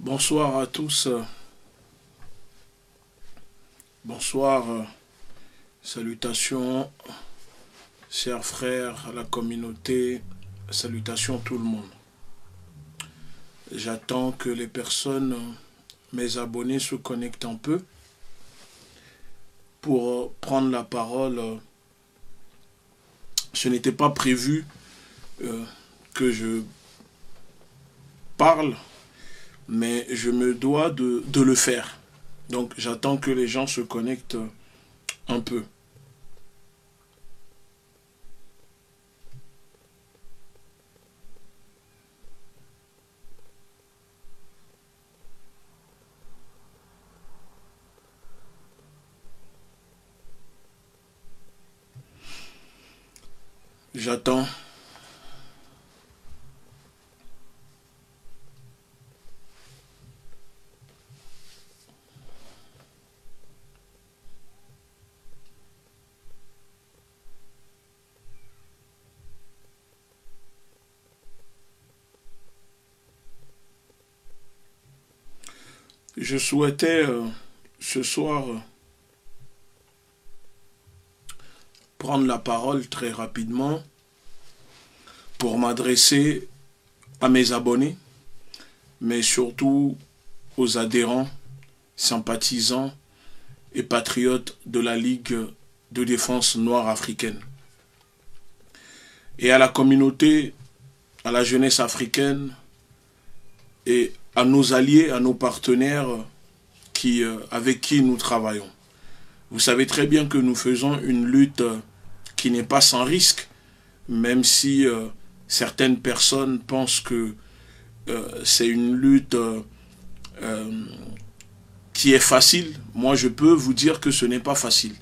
Bonsoir à tous. Bonsoir. Salutations, chers frères, la communauté. Salutations tout le monde. J'attends que les personnes, mes abonnés, se connectent un peu pour prendre la parole. Ce n'était pas prévu que je parle, mais je me dois de le faire. Donc j'attends que les gens se connectent un peu. J'attends. Je souhaitais ce soir prendre la parole très rapidement pour m'adresser à mes abonnés, mais surtout aux adhérents, sympathisants et patriotes de la Ligue de défense noire africaine. Et à la communauté, à la jeunesse africaine et à nos alliés, à nos partenaires avec qui nous travaillons. Vous savez très bien que nous faisons une lutte qui n'est pas sans risque, même si certaines personnes pensent que c'est une lutte qui est facile. Moi, je peux vous dire que ce n'est pas facile.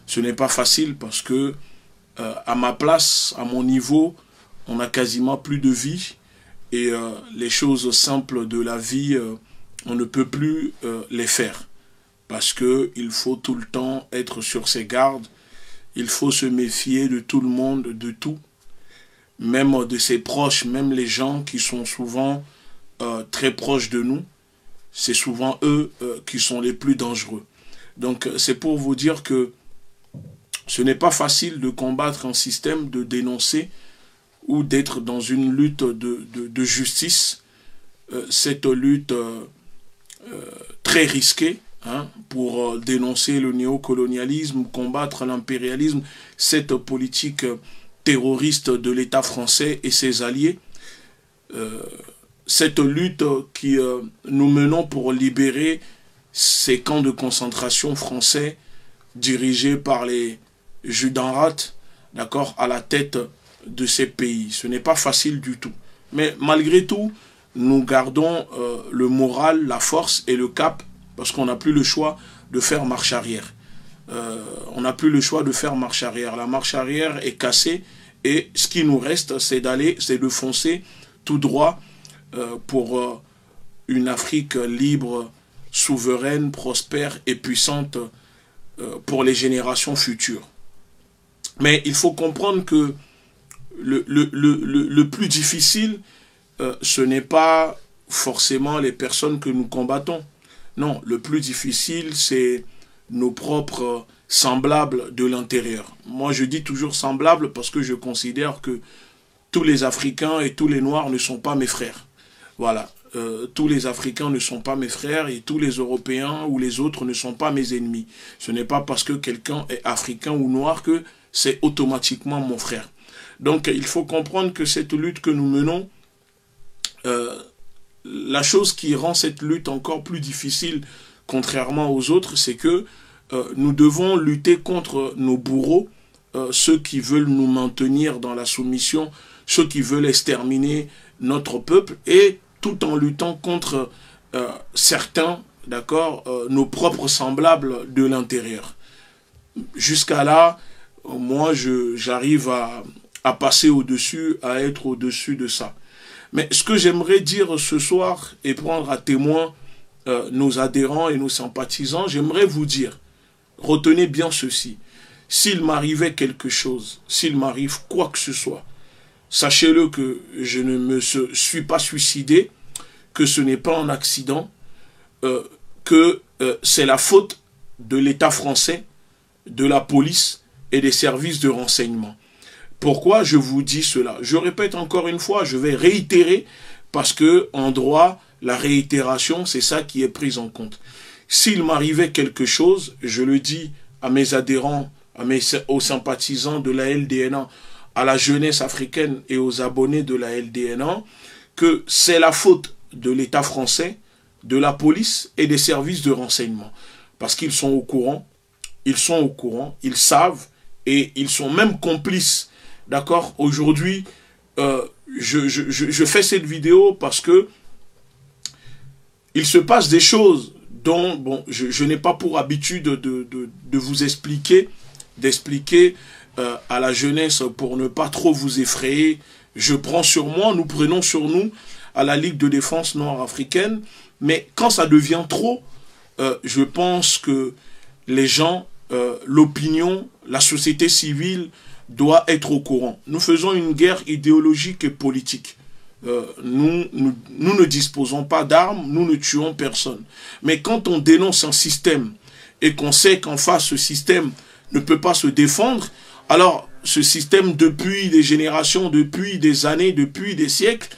Ce n'est pas facile parce que à ma place, à mon niveau, on n'a quasiment plus de vie. Et les choses simples de la vie, on ne peut plus les faire. Parce qu'il faut tout le temps être sur ses gardes. Il faut se méfier de tout le monde, de tout. Même de ses proches, même les gens qui sont souvent très proches de nous. C'est souvent eux qui sont les plus dangereux. Donc c'est pour vous dire que ce n'est pas facile de combattre un système, de dénoncer ou d'être dans une lutte de justice, cette lutte très risquée pour dénoncer le néocolonialisme, combattre l'impérialisme, cette politique terroriste de l'État français et ses alliés, cette lutte qui nous menons pour libérer ces camps de concentration français dirigés par les Judenrats, d'accord, à la tête de ces pays. Ce n'est pas facile du tout. Mais malgré tout, nous gardons le moral, la force et le cap parce qu'on n'a plus le choix de faire marche arrière. On n'a plus le choix de faire marche arrière. La marche arrière est cassée et ce qui nous reste, c'est de foncer tout droit pour une Afrique libre, souveraine, prospère et puissante pour les générations futures. Mais il faut comprendre que le plus difficile, ce n'est pas forcément les personnes que nous combattons. Non, le plus difficile, c'est nos propres semblables de l'intérieur. Moi, je dis toujours semblables parce que je considère que tous les Africains et tous les Noirs ne sont pas mes frères. Voilà. Tous les Africains ne sont pas mes frères et tous les Européens ou les autres ne sont pas mes ennemis. Ce n'est pas parce que quelqu'un est africain ou noir que c'est automatiquement mon frère. Donc, il faut comprendre que cette lutte que nous menons, la chose qui rend cette lutte encore plus difficile, contrairement aux autres, c'est que nous devons lutter contre nos bourreaux, ceux qui veulent nous maintenir dans la soumission, ceux qui veulent exterminer notre peuple, et tout en luttant contre certains, d'accord, nos propres semblables de l'intérieur. Jusqu'à là, moi, j'arrive à passer au-dessus, à être au-dessus de ça. Mais ce que j'aimerais dire ce soir et prendre à témoin nos adhérents et nos sympathisants, j'aimerais vous dire, retenez bien ceci, s'il m'arrivait quelque chose, s'il m'arrive quoi que ce soit, sachez-le que je ne me suis pas suicidé, que ce n'est pas un accident, que c'est la faute de l'État français, de la police et des services de renseignement. Pourquoi je vous dis cela? Je répète encore une fois, je vais réitérer, parce que en droit, la réitération, c'est ça qui est pris en compte. S'il m'arrivait quelque chose, je le dis à mes adhérents, aux sympathisants de la LDNA, à la jeunesse africaine et aux abonnés de la LDNA, que c'est la faute de l'État français, de la police et des services de renseignement. Parce qu'ils sont au courant, ils savent, et ils sont même complices. D'accord? Aujourd'hui, je fais cette vidéo parce que il se passe des choses dont bon, je n'ai pas pour habitude de vous expliquer, d'expliquer à la jeunesse pour ne pas trop vous effrayer. Je prends sur moi, nous prenons sur nous à la Ligue de défense nord-africaine, mais quand ça devient trop, je pense que les gens, l'opinion, la société civile doit être au courant. Nous faisons une guerre idéologique et politique. Nous ne disposons pas d'armes, nous ne tuons personne. Mais quand on dénonce un système et qu'on sait qu'en face, ce système ne peut pas se défendre, alors ce système, depuis des générations, depuis des années, depuis des siècles,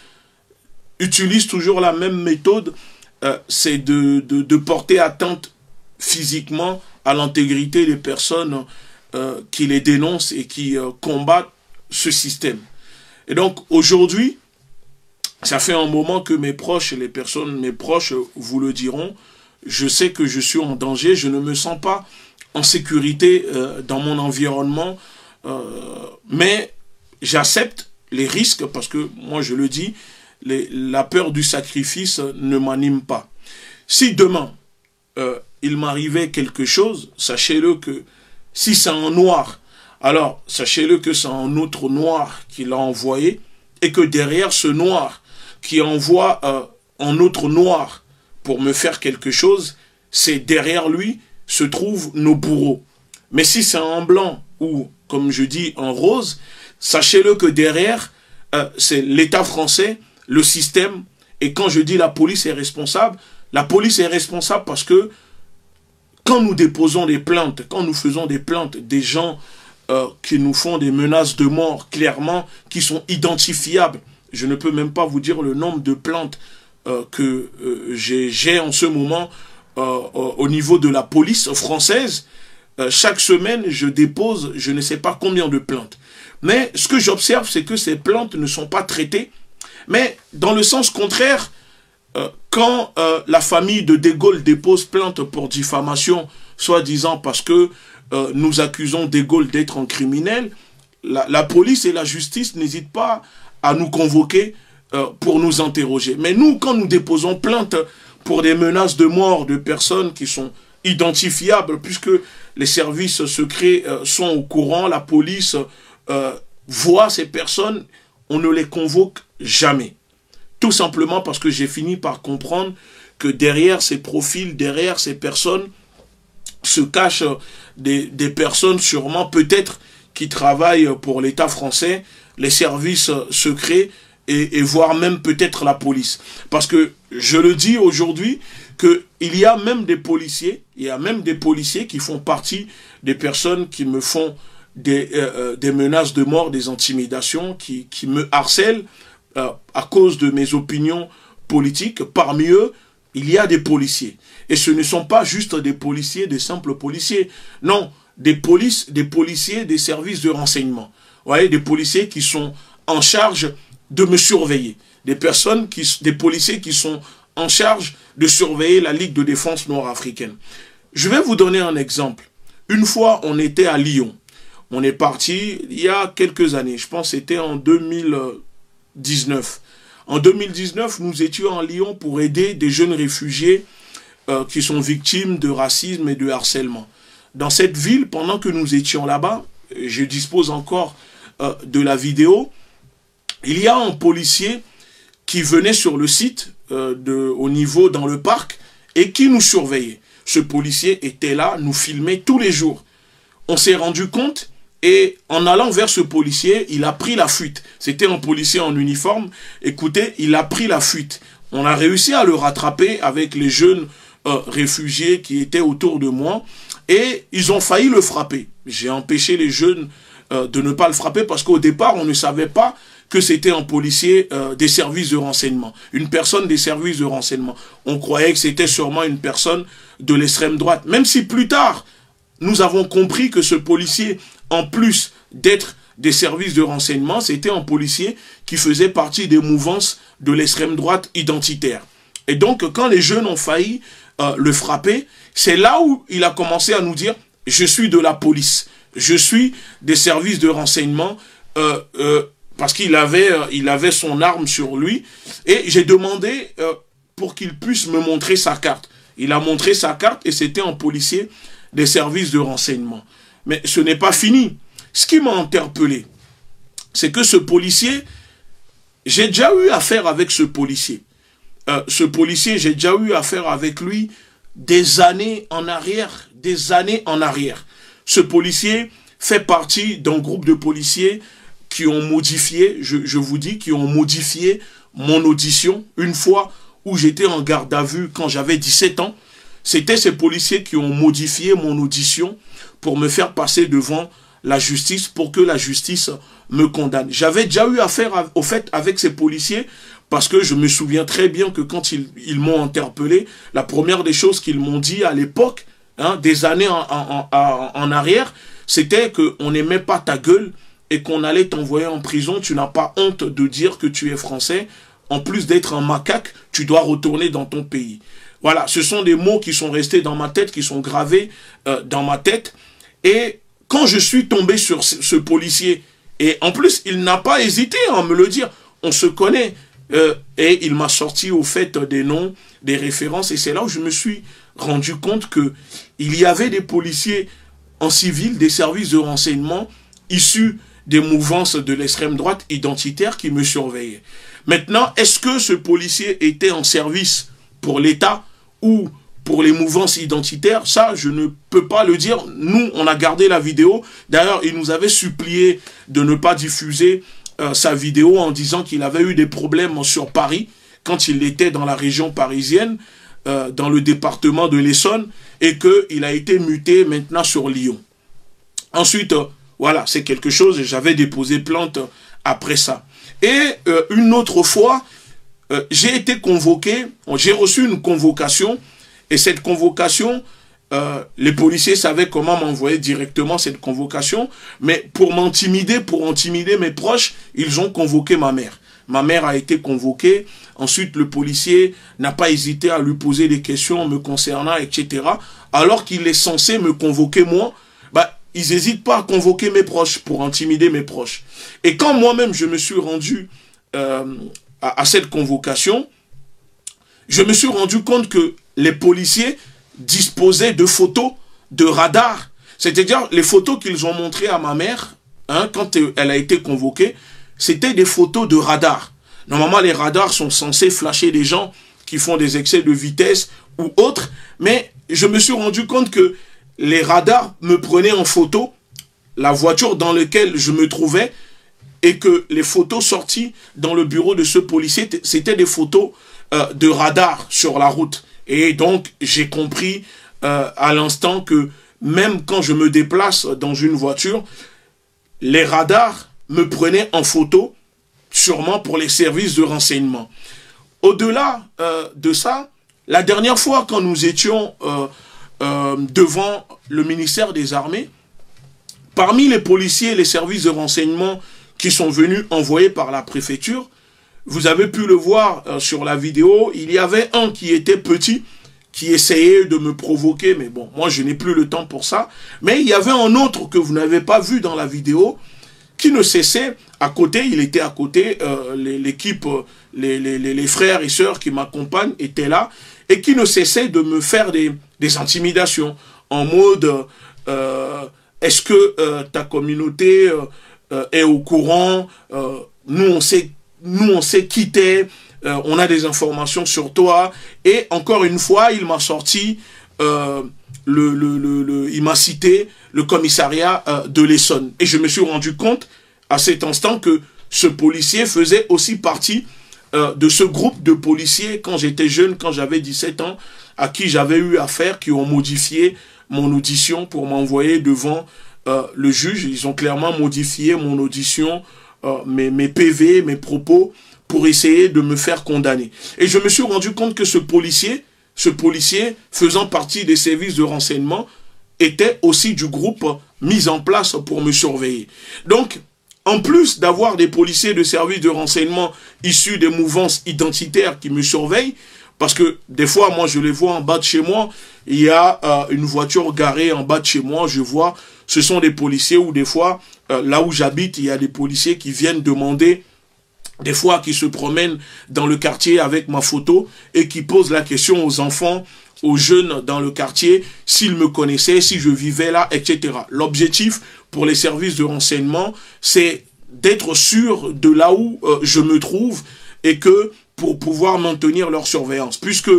utilise toujours la même méthode, c'est de porter atteinte physiquement à l'intégrité des personnes qui les dénoncent et qui combattent ce système. Et donc aujourd'hui, ça fait un moment que mes proches, mes proches vous le diront, je sais que je suis en danger, je ne me sens pas en sécurité dans mon environnement, mais j'accepte les risques parce que, moi je le dis, la peur du sacrifice ne m'anime pas. Si demain, il m'arrivait quelque chose, sachez-le que si c'est un noir, alors sachez-le que c'est un autre noir qui l'a envoyé et que derrière ce noir qui envoie un autre noir pour me faire quelque chose, c'est derrière lui se trouvent nos bourreaux. Mais si c'est un blanc ou, comme je dis, un rose, sachez-le que derrière, c'est l'État français, le système, et quand je dis la police est responsable parce que quand nous déposons des plaintes, quand nous faisons des plaintes, des gens qui nous font des menaces de mort, clairement, qui sont identifiables, je ne peux même pas vous dire le nombre de plaintes que j'ai en ce moment au niveau de la police française. Chaque semaine, je dépose je ne sais pas combien de plaintes. Mais ce que j'observe, c'est que ces plaintes ne sont pas traitées. Mais dans le sens contraire, quand la famille de De Gaulle dépose plainte pour diffamation, soi-disant parce que nous accusons De Gaulle d'être un criminel, la police et la justice n'hésitent pas à nous convoquer pour nous interroger. Mais nous, quand nous déposons plainte pour des menaces de mort de personnes qui sont identifiables, puisque les services secrets sont au courant, la police voit ces personnes, on ne les convoque jamais. Tout simplement parce que j'ai fini par comprendre que derrière ces profils, derrière ces personnes, se cachent des personnes sûrement peut-être qui travaillent pour l'État français, les services secrets et voire même peut-être la police. Parce que je le dis aujourd'hui qu'il y a même des policiers, qui font partie des personnes qui me font des menaces de mort, des intimidations, qui me harcèlent à cause de mes opinions politiques. Parmi eux, il y a des policiers. Et ce ne sont pas juste des policiers, des simples policiers. Non, des policiers des services de renseignement. Vous voyez, des policiers qui sont en charge de me surveiller. Des policiers qui sont en charge de surveiller la Ligue de défense nord-africaine. Je vais vous donner un exemple. Une fois, on était à Lyon. On est parti il y a quelques années. Je pense que c'était en 2019. En 2019, nous étions à Lyon pour aider des jeunes réfugiés qui sont victimes de racisme et de harcèlement. Dans cette ville, pendant que nous étions là-bas, je dispose encore de la vidéo, il y a un policier qui venait sur le site, au niveau dans le parc, et qui nous surveillait. Ce policier était là, nous filmait tous les jours. On s'est rendu compte, et en allant vers ce policier, il a pris la fuite. C'était un policier en uniforme. Écoutez, il a pris la fuite. On a réussi à le rattraper avec les jeunes réfugiés qui étaient autour de moi et ils ont failli le frapper. J'ai empêché les jeunes de ne pas le frapper parce qu'au départ, on ne savait pas que c'était un policier des services de renseignement, une personne des services de renseignement. On croyait que c'était sûrement une personne de l'extrême droite. Même si plus tard, nous avons compris que ce policier, en plus d'être des services de renseignement, c'était un policier qui faisait partie des mouvances de l'extrême droite identitaire. Et donc, quand les jeunes ont failli le frapper, c'est là où il a commencé à nous dire « Je suis de la police, je suis des services de renseignement », parce qu'il avait son arme sur lui. Et j'ai demandé pour qu'il puisse me montrer sa carte. Il a montré sa carte et c'était un policier des services de renseignement. Mais ce n'est pas fini. Ce qui m'a interpellé, c'est que ce policier, j'ai déjà eu affaire avec ce policier. J'ai déjà eu affaire avec lui des années en arrière, des années en arrière. Ce policier fait partie d'un groupe de policiers qui ont modifié, je vous dis, qui ont modifié mon audition une fois où j'étais en garde à vue quand j'avais 17 ans. C'était ces policiers qui ont modifié mon audition pour me faire passer devant la justice, pour que la justice me condamne. J'avais déjà eu affaire au fait avec ces policiers parce que je me souviens très bien que quand ils m'ont interpellé, la première des choses qu'ils m'ont dit à l'époque, hein, des années en arrière, c'était qu'on n'aimait pas ta gueule et qu'on allait t'envoyer en prison. Tu n'as pas honte de dire que tu es français. En plus d'être un macaque, tu dois retourner dans ton pays. Voilà, ce sont des mots qui sont restés dans ma tête, qui sont gravés dans ma tête. Et quand je suis tombé sur ce policier, et en plus, il n'a pas hésité à me le dire, on se connaît, et il m'a sorti au fait des noms, des références, et c'est là où je me suis rendu compte qu'il y avait des policiers en civil, des services de renseignement, issus des mouvances de l'extrême droite identitaire qui me surveillaient. Maintenant, est-ce que ce policier était en service pour l'État ou pour les mouvances identitaires? Ça, je ne peux pas le dire. Nous, on a gardé la vidéo. D'ailleurs, il nous avait supplié de ne pas diffuser sa vidéo en disant qu'il avait eu des problèmes sur Paris quand il était dans la région parisienne, dans le département de l'Essonne, et qu'il a été muté maintenant sur Lyon. Ensuite, voilà, c'est quelque chose, j'avais déposé plainte après ça. Et une autre fois, j'ai été convoqué, j'ai reçu une convocation, et cette convocation, les policiers savaient comment m'envoyer directement cette convocation, mais pour m'intimider, pour intimider mes proches, ils ont convoqué ma mère. Ma mère a été convoquée, ensuite le policier n'a pas hésité à lui poser des questions me concernant, etc. Alors qu'il est censé me convoquer moi, bah, ils n'hésitent pas à convoquer mes proches pour intimider mes proches. Et quand moi-même je me suis rendu à cette convocation, je me suis rendu compte que les policiers disposaient de photos de radar. C'est-à-dire les photos qu'ils ont montrées à ma mère, hein, quand elle a été convoquée, c'était des photos de radar. Normalement, les radars sont censés flasher des gens qui font des excès de vitesse ou autres, mais je me suis rendu compte que les radars me prenaient en photo la voiture dans laquelle je me trouvais et que les photos sorties dans le bureau de ce policier, c'était des photos de radar sur la route. Et donc, j'ai compris à l'instant que même quand je me déplace dans une voiture, les radars me prenaient en photo, sûrement pour les services de renseignement. Au-delà de ça, la dernière fois quand nous étions devant le ministère des Armées, parmi les policiers et les services de renseignement qui sont venus envoyés par la préfecture, vous avez pu le voir sur la vidéo, il y avait un qui était petit, qui essayait de me provoquer, mais bon, moi je n'ai plus le temps pour ça. Mais il y avait un autre que vous n'avez pas vu dans la vidéo, qui ne cessait, à côté, il était à côté, l'équipe, les frères et sœurs qui m'accompagnent étaient là, et qui ne cessait de me faire des intimidations, en mode, est-ce que ta communauté est au courant, nous on sait qui t'es, on a des informations sur toi, et encore une fois, il m'a sorti, il m'a cité le commissariat de l'Essonne. Et je me suis rendu compte à cet instant que ce policier faisait aussi partie de ce groupe de policiers quand j'étais jeune, quand j'avais 17 ans, à qui j'avais eu affaire, qui ont modifié mon audition pour m'envoyer devant le juge. Ils ont clairement modifié mon audition, mes PV, mes propos, pour essayer de me faire condamner. Et je me suis rendu compte que ce policier faisant partie des services de renseignement, était aussi du groupe mis en place pour me surveiller. Donc, en plus d'avoir des policiers de services de renseignement issus des mouvances identitaires qui me surveillent, parce que des fois, moi, je les vois en bas de chez moi, il y a une voiture garée en bas de chez moi, je vois, ce sont des policiers, ou des fois, là où j'habite, il y a des policiers qui viennent demander, des fois qui se promènent dans le quartier avec ma photo, et qui posent la question aux enfants, aux jeunes dans le quartier, s'ils me connaissaient, si je vivais là, etc. L'objectif pour les services de renseignement, c'est d'être sûr de là où je me trouve et que pour pouvoir maintenir leur surveillance. Puisque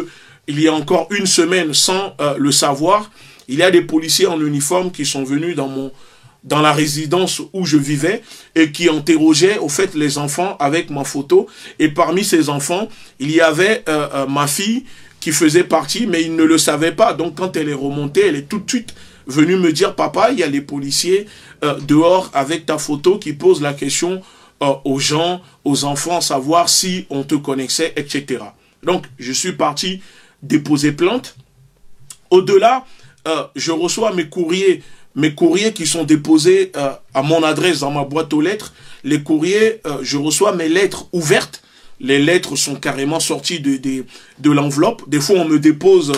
il y a encore une semaine, sans le savoir, il y a des policiers en uniforme qui sont venus dans la résidence où je vivais et qui interrogeaient au fait les enfants avec ma photo. Et parmi ces enfants, il y avait ma fille qui faisait partie, mais il ne le savait pas. Donc quand elle est remontée, elle est tout de suite venue me dire, papa, il y a les policiers dehors avec ta photo qui posent la question aux gens, aux enfants, savoir si on te connaissait, etc. Donc je suis parti déposer plainte. Au-delà, je reçois mes courriers qui sont déposés à mon adresse dans ma boîte aux lettres. Les courriers, je reçois mes lettres ouvertes. Les lettres sont carrément sorties de l'enveloppe. Des fois, on me dépose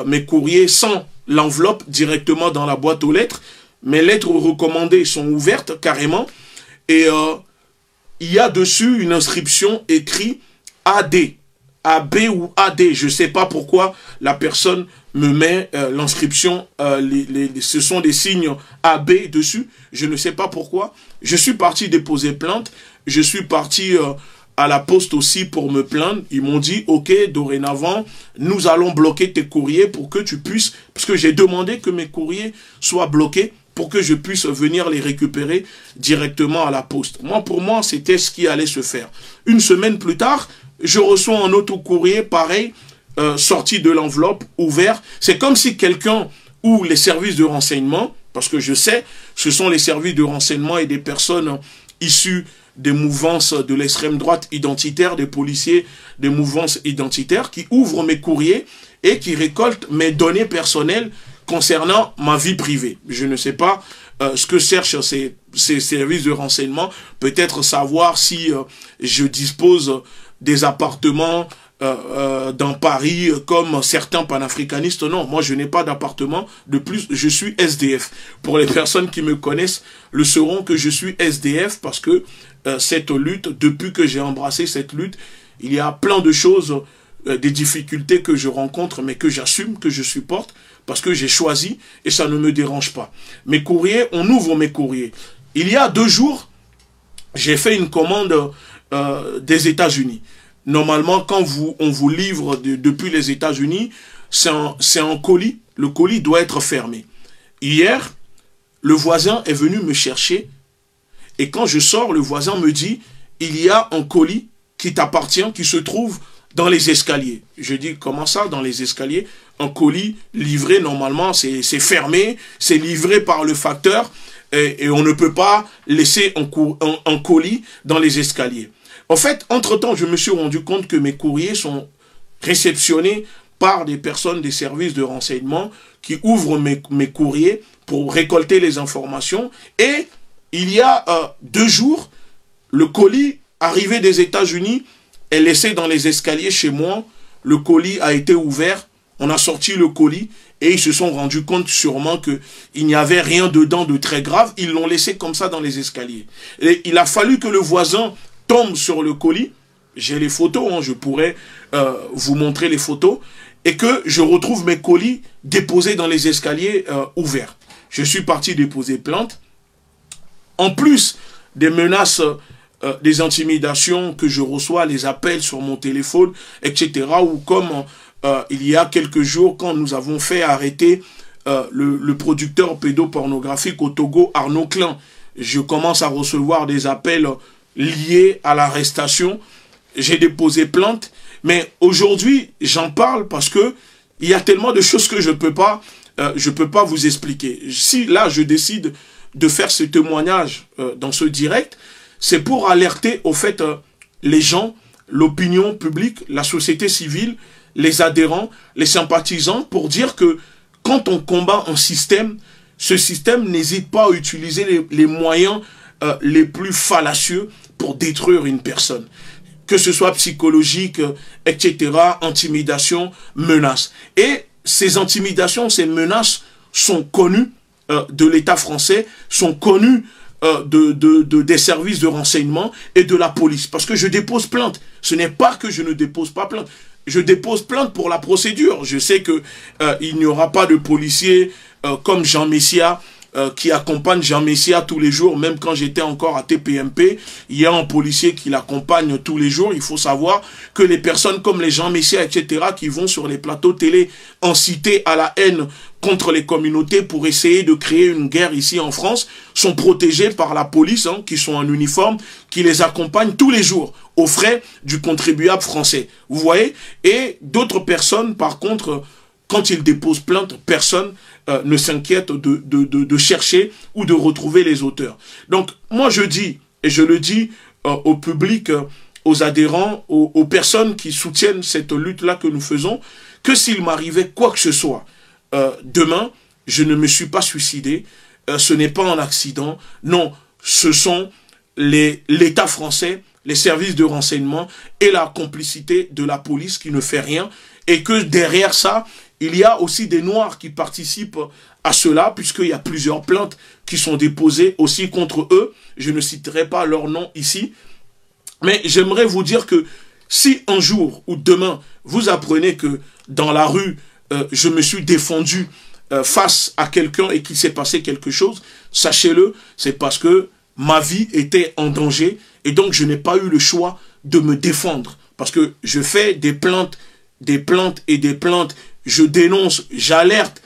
mes courriers sans l'enveloppe directement dans la boîte aux lettres. Mes lettres recommandées sont ouvertes carrément. Et il y a dessus une inscription écrite AD. AB ou AD. Je ne sais pas pourquoi la personne me met l'inscription. Ce sont des signes AB dessus. Je ne sais pas pourquoi. Je suis parti déposer plainte. Je suis parti à la poste aussi pour me plaindre. Ils m'ont dit, ok, dorénavant, nous allons bloquer tes courriers pour que tu puisses, parce que j'ai demandé que mes courriers soient bloqués pour que je puisse venir les récupérer directement à la poste. Moi, pour moi, c'était ce qui allait se faire. Une semaine plus tard, je reçois un autre courrier, pareil, sorti de l'enveloppe, ouvert. C'est comme si quelqu'un ou les services de renseignement, parce que je sais, ce sont les services de renseignement et des personnes issues des mouvances de l'extrême droite identitaire, des policiers des mouvances identitaires qui ouvrent mes courriers et qui récoltent mes données personnelles concernant ma vie privée. Je ne sais pas ce que cherchent ces services de renseignement, peut-être savoir si je dispose des appartements dans Paris comme certains panafricanistes. Non, moi je n'ai pas d'appartement. De plus, je suis SDF. Pour les personnes qui me connaissent le sauront que je suis SDF parce que cette lutte, depuis que j'ai embrassé cette lutte, il y a plein de choses, des difficultés que je rencontre, mais que j'assume, que je supporte, parce que j'ai choisi et ça ne me dérange pas. Mes courriers, on ouvre mes courriers. Il y a 2 jours, j'ai fait une commande des États-Unis. Normalement, quand on vous livre depuis les États-Unis, c'est un colis. Le colis doit être fermé. Hier, le voisin est venu me chercher. Et quand je sors, le voisin me dit, il y a un colis qui t'appartient, qui se trouve dans les escaliers. Je dis, comment ça, dans les escaliers? Un colis livré, normalement, c'est fermé, c'est livré par le facteur, et on ne peut pas laisser un colis dans les escaliers. En fait, entre-temps, je me suis rendu compte que mes courriers sont réceptionnés par des personnes des services de renseignement qui ouvrent mes courriers pour récolter les informations. Et il y a 2 jours, le colis arrivé des États-Unis est laissé dans les escaliers chez moi. Le colis a été ouvert, on a sorti le colis et ils se sont rendus compte sûrement qu'il n'y avait rien dedans de très grave. Ils l'ont laissé comme ça dans les escaliers. Et il a fallu que le voisin tombe sur le colis. J'ai les photos, hein, je pourrais vous montrer les photos. Et que je retrouve mes colis déposés dans les escaliers ouverts. Je suis parti déposer plainte. En plus des menaces, des intimidations que je reçois, les appels sur mon téléphone, etc. Ou comme il y a quelques jours, quand nous avons fait arrêter le producteur pédopornographique au Togo, Arnaud Klein, je commence à recevoir des appels liés à l'arrestation. j'ai déposé plainte, mais aujourd'hui, j'en parle parce que il y a tellement de choses que je peux pas vous expliquer. Si là, je décide de faire ce témoignage dans ce direct, c'est pour alerter au fait les gens, l'opinion publique, la société civile, les adhérents, les sympathisants, pour dire que quand on combat un système, ce système n'hésite pas à utiliser les moyens les plus fallacieux pour détruire une personne. Que ce soit psychologique, etc., intimidation, menace. Et ces intimidations, ces menaces sont connues de l'État français, sont connues des services de renseignement et de la police. Parce que je dépose plainte. Ce n'est pas que je ne dépose pas plainte. Je dépose plainte pour la procédure. Je sais que il n'y aura pas de policiers comme Jean Messia qui accompagne Jean Messia tous les jours, même quand j'étais encore à TPMP, il y a un policier qui l'accompagne tous les jours. Il faut savoir que les personnes comme les Jean Messia, etc., qui vont sur les plateaux télé inciter à la haine contre les communautés pour essayer de créer une guerre ici en France, sont protégés par la police, hein, qui sont en uniforme, qui les accompagnent tous les jours, aux frais du contribuable français. Vous voyez? Et d'autres personnes, par contre, quand ils déposent plainte, personne ne s'inquiète de chercher ou de retrouver les auteurs. Donc, moi je dis, et je le dis au public, aux adhérents, aux personnes qui soutiennent cette lutte-là que nous faisons, que s'il m'arrivait quoi que ce soit, demain, je ne me suis pas suicidé, ce n'est pas un accident, non, ce sont l'État français, les services de renseignement et la complicité de la police qui ne fait rien, et que derrière ça, il y a aussi des Noirs qui participent à cela, puisqu'il y a plusieurs plaintes qui sont déposées aussi contre eux. Je ne citerai pas leur nom ici. Mais j'aimerais vous dire que si un jour ou demain, vous apprenez que dans la rue, je me suis défendu face à quelqu'un et qu'il s'est passé quelque chose, sachez-le, c'est parce que ma vie était en danger et donc je n'ai pas eu le choix de me défendre. Parce que je fais des plaintes et des plaintes. Je dénonce, j'alerte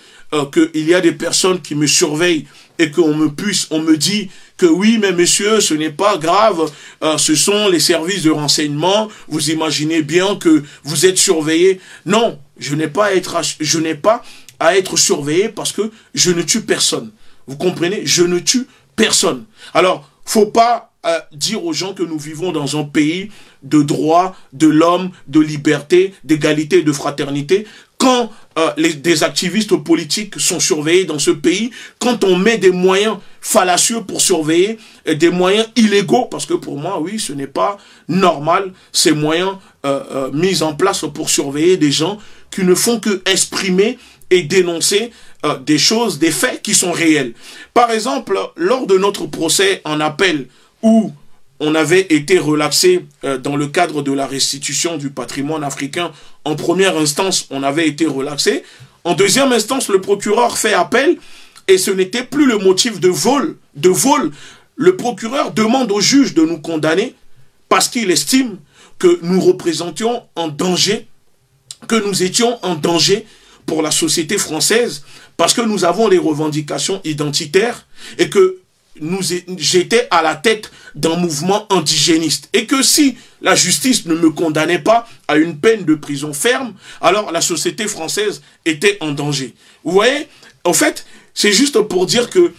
qu'il y a des personnes qui me surveillent et qu'on me dit que oui, mais monsieur, ce n'est pas grave, ce sont les services de renseignement, vous imaginez bien que vous êtes surveillé. Non, je n'ai pas à être surveillé parce que je ne tue personne. Vous comprenez? Je ne tue personne. Alors, faut pas dire aux gens que nous vivons dans un pays de droit, de l'homme, de liberté, d'égalité et de fraternité. Quand des activistes politiques sont surveillés dans ce pays, quand on met des moyens fallacieux pour surveiller, des moyens illégaux, parce que pour moi, oui, ce n'est pas normal, ces moyens mis en place pour surveiller des gens qui ne font que exprimer et dénoncer des choses, des faits qui sont réels. Par exemple, lors de notre procès en appel, où on avait été relaxé dans le cadre de la restitution du patrimoine africain. En première instance, on avait été relaxé. En deuxième instance, le procureur fait appel et ce n'était plus le motif de vol. Le procureur demande au juge de nous condamner parce qu'il estime que nous représentions un danger, que nous étions en danger pour la société française parce que nous avons les revendications identitaires et que j'étais à la tête d'un mouvement indigéniste. Et que si la justice ne me condamnait pas à une peine de prison ferme, alors la société française était en danger. Vous voyez, en fait, c'est juste pour dire que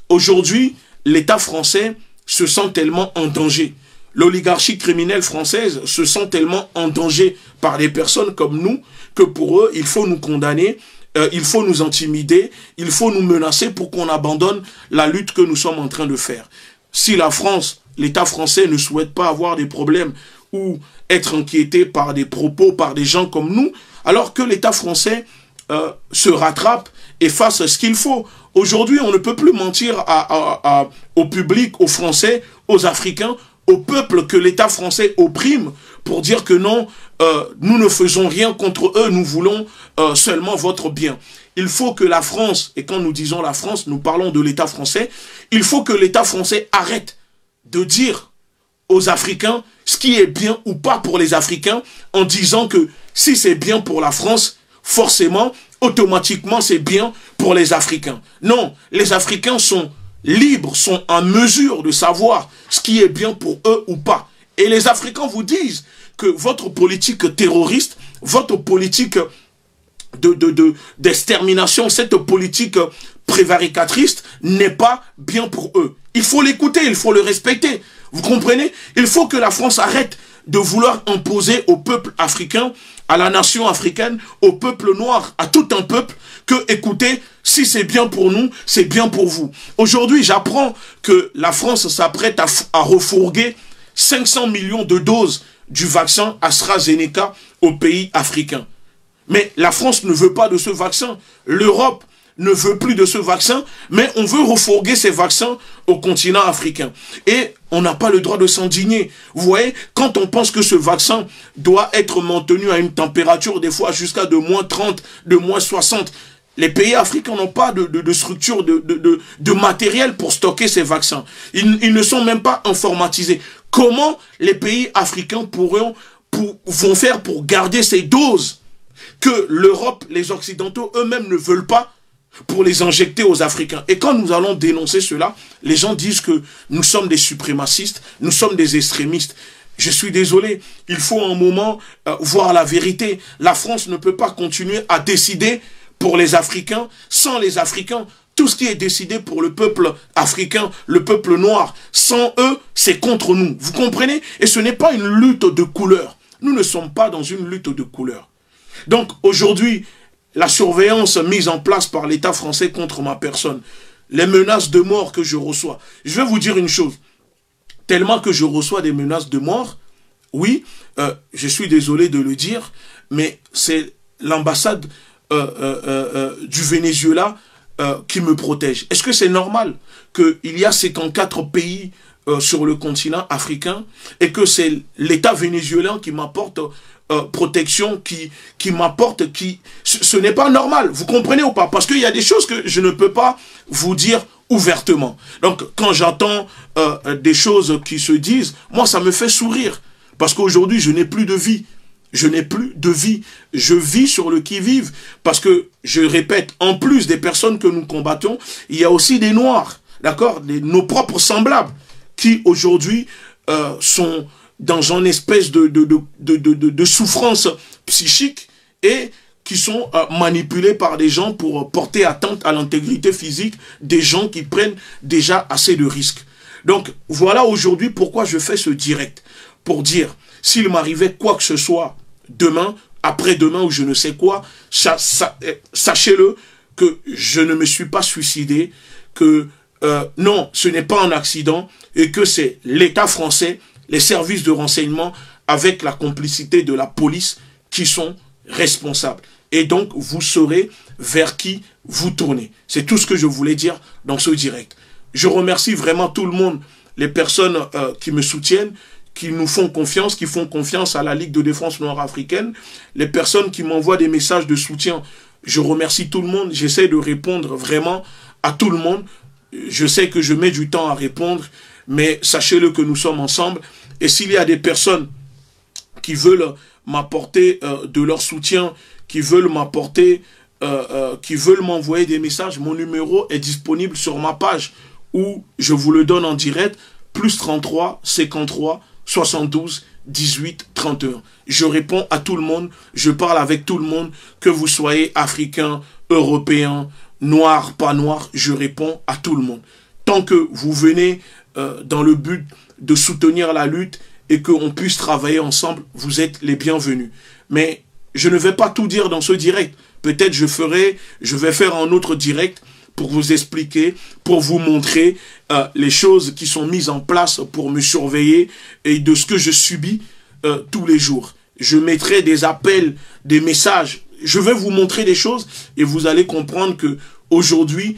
aujourd'hui, l'État français se sent tellement en danger. L'oligarchie criminelle française se sent tellement en danger par des personnes comme nous que pour eux, il faut nous condamner. Il faut nous intimider, il faut nous menacer pour qu'on abandonne la lutte que nous sommes en train de faire. Si la France, l'État français ne souhaite pas avoir des problèmes ou être inquiété par des propos, par des gens comme nous, alors que l'État français se rattrape et fasse ce qu'il faut. Aujourd'hui, on ne peut plus mentir au public, aux Français, aux Africains, au peuple que l'État français opprime pour dire que non, nous ne faisons rien contre eux, nous voulons seulement votre bien. Il faut que la France, et quand nous disons la France, nous parlons de l'État français, il faut que l'État français arrête de dire aux Africains ce qui est bien ou pas pour les Africains en disant que si c'est bien pour la France, forcément, automatiquement, c'est bien pour les Africains. Non, les Africains sont libres, sont en mesure de savoir ce qui est bien pour eux ou pas. Et les Africains vous disent que votre politique terroriste, votre politique d'extermination, cette politique prévaricatrice n'est pas bien pour eux. Il faut l'écouter, il faut le respecter. Vous comprenez? Il faut que la France arrête de vouloir imposer au peuple africain, à la nation africaine, au peuple noir, à tout un peuple, que, écoutez, si c'est bien pour nous, c'est bien pour vous. Aujourd'hui, j'apprends que la France s'apprête à refourguer 500 millions de doses du vaccin AstraZeneca aux pays africains. Mais la France ne veut pas de ce vaccin. L'Europe ne veut plus de ce vaccin, mais on veut refourguer ces vaccins au continent africain. Et on n'a pas le droit de s'indigner. Vous voyez, quand on pense que ce vaccin doit être maintenu à une température des fois jusqu'à de moins 30, de moins 60, les pays africains n'ont pas de structure, de matériel pour stocker ces vaccins. Ils ne sont même pas informatisés. Comment les pays africains vont faire pour garder ces doses que l'Europe, les Occidentaux eux-mêmes ne veulent pas pour les injecter aux Africains? Et quand nous allons dénoncer cela, les gens disent que nous sommes des suprémacistes, nous sommes des extrémistes. Je suis désolé, il faut un moment voir la vérité. La France ne peut pas continuer à décider pour les Africains sans les Africains. Tout ce qui est décidé pour le peuple africain, le peuple noir, sans eux, c'est contre nous. Vous comprenez? Et ce n'est pas une lutte de couleur. Nous ne sommes pas dans une lutte de couleur. Donc aujourd'hui, la surveillance mise en place par l'État français contre ma personne, les menaces de mort que je reçois. Je vais vous dire une chose. Tellement que je reçois des menaces de mort, oui, je suis désolé de le dire, mais c'est l'ambassade du Venezuela qui me protège. Est-ce que c'est normal qu'il y a 54 pays sur le continent africain et que c'est l'État vénézuélien qui m'apporte protection, qui m'apporte, ce n'est pas normal, vous comprenez ou pas? Parce qu'il y a des choses que je ne peux pas vous dire ouvertement. Donc quand j'entends des choses qui se disent, moi ça me fait sourire, parce qu'aujourd'hui je n'ai plus de vie. Je n'ai plus de vie. Je vis sur le qui-vive. Parce que, je répète, en plus des personnes que nous combattons, il y a aussi des Noirs, d'accord, nos propres semblables, qui aujourd'hui sont dans une espèce de souffrance psychique et qui sont manipulés par des gens pour porter atteinte à l'intégrité physique des gens qui prennent déjà assez de risques. Donc, voilà aujourd'hui pourquoi je fais ce direct. Pour dire, s'il m'arrivait quoi que ce soit, demain, après-demain ou je ne sais quoi, sachez-le que je ne me suis pas suicidé, que non, ce n'est pas un accident et que c'est l'État français, les services de renseignement avec la complicité de la police qui sont responsables. Et donc, vous saurez vers qui vous tournez. C'est tout ce que je voulais dire dans ce direct. Je remercie vraiment tout le monde, les personnes qui me soutiennent, qui nous font confiance, qui font confiance à la Ligue de défense noire africaine, les personnes qui m'envoient des messages de soutien. Je remercie tout le monde, j'essaie de répondre vraiment à tout le monde. Je sais que je mets du temps à répondre, mais sachez-le que nous sommes ensemble. Et s'il y a des personnes qui veulent m'apporter de leur soutien, qui veulent m'apporter, qui veulent m'envoyer des messages, mon numéro est disponible sur ma page où je vous le donne en direct, +33 53 72 18 31. Je réponds à tout le monde, je parle avec tout le monde, que vous soyez africain, européen, noir, pas noir, je réponds à tout le monde. Tant que vous venez dans le but de soutenir la lutte et qu'on puisse travailler ensemble, vous êtes les bienvenus. Mais je ne vais pas tout dire dans ce direct. Peut-être je vais faire un autre direct pour vous expliquer, pour vous montrer les choses qui sont mises en place pour me surveiller et de ce que je subis tous les jours. Je mettrai des appels, des messages. Je vais vous montrer des choses et vous allez comprendre que aujourd'hui,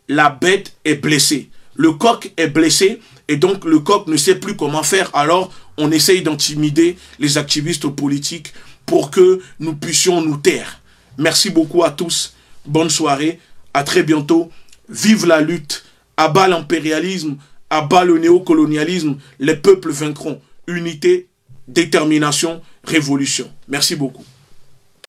la bête est blessée. Le coq est blessé et donc le coq ne sait plus comment faire. Alors, on essaye d'intimider les activistes politiques pour que nous puissions nous taire. Merci beaucoup à tous. Bonne soirée. À très bientôt. Vive la lutte. À bas l'impérialisme. À bas le néocolonialisme. Les peuples vaincront. Unité, détermination, révolution. Merci beaucoup.